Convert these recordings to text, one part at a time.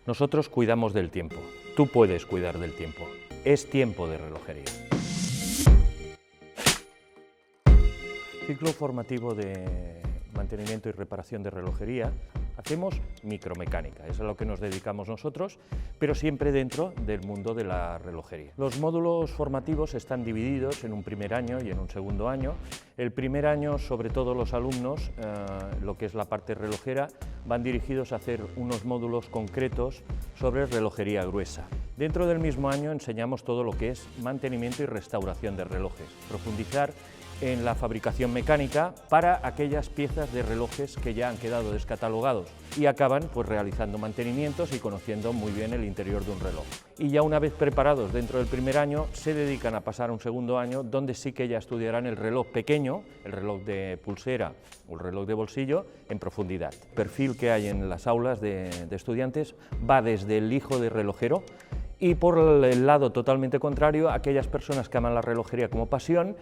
Nosotros cuidamos del tiempo, tú puedes cuidar del tiempo, es tiempo de relojería. Ciclo formativo de mantenimiento y reparación de relojería. Hacemos micromecánica, es a lo que nos dedicamos nosotros, pero siempre dentro del mundo de la relojería. Los módulos formativos están divididos en un primer año y en un segundo año. El primer año, sobre todo los alumnos, lo que es la parte relojera, van dirigidos a hacer unos módulos concretos sobre relojería gruesa. Dentro del mismo año enseñamos todo lo que es mantenimiento y restauración de relojes, profundizar en la fabricación mecánica para aquellas piezas de relojes que ya han quedado descatalogados y acaban pues realizando mantenimientos y conociendo muy bien el interior de un reloj. Y ya una vez preparados dentro del primer año, se dedican a pasar a un segundo año donde sí que ya estudiarán el reloj pequeño, el reloj de pulsera o el reloj de bolsillo en profundidad. El perfil que hay en las aulas de estudiantes va desde el hijo de relojero y por el lado totalmente contrario, aquellas personas que aman la relojería como pasión,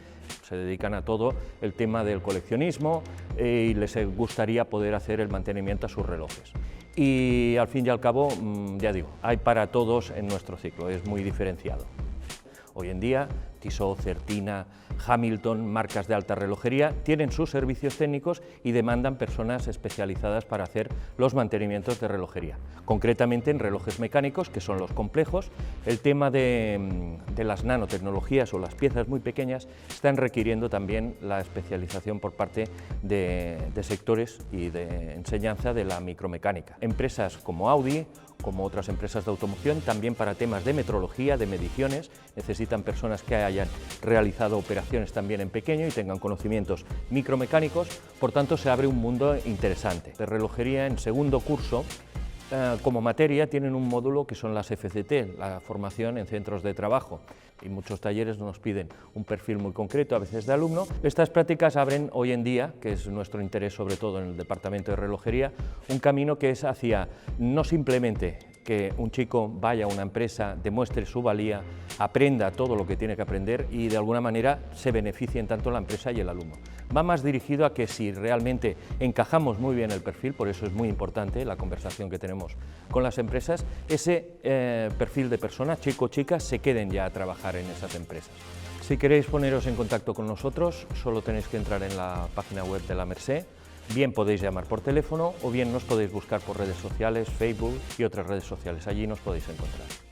se dedican a todo el tema del coleccionismo y les gustaría poder hacer el mantenimiento a sus relojes. Y al fin y al cabo, ya digo, hay para todos en nuestro ciclo, es muy diferenciado. Hoy en día, Tissot, Certina, Hamilton, marcas de alta relojería, tienen sus servicios técnicos y demandan personas especializadas para hacer los mantenimientos de relojería. Concretamente en relojes mecánicos, que son los complejos, el tema de las nanotecnologías o las piezas muy pequeñas están requiriendo también la especialización por parte de sectores y de enseñanza de la micromecánica. Empresas como Audi, como otras empresas de automoción, también para temas de metrología, de mediciones, necesitan personas que hayan realizado operaciones también en pequeño y tengan conocimientos micromecánicos, por tanto se abre un mundo interesante. De relojería en segundo curso, como materia tienen un módulo que son las FCT, la formación en centros de trabajo, y muchos talleres nos piden un perfil muy concreto, a veces de alumno. Estas prácticas abren hoy en día, que es nuestro interés sobre todo en el departamento de relojería, un camino que es hacia no simplemente que un chico vaya a una empresa, demuestre su valía, aprenda todo lo que tiene que aprender y de alguna manera se beneficien tanto la empresa y el alumno. Va más dirigido a que si realmente encajamos muy bien el perfil, por eso es muy importante la conversación que tenemos con las empresas, ese perfil de persona, chico o chica, se queden ya a trabajar en esas empresas. Si queréis poneros en contacto con nosotros, solo tenéis que entrar en la página web de la Mercè. Bien podéis llamar por teléfono o bien nos podéis buscar por redes sociales, Facebook y otras redes sociales, allí nos podéis encontrar.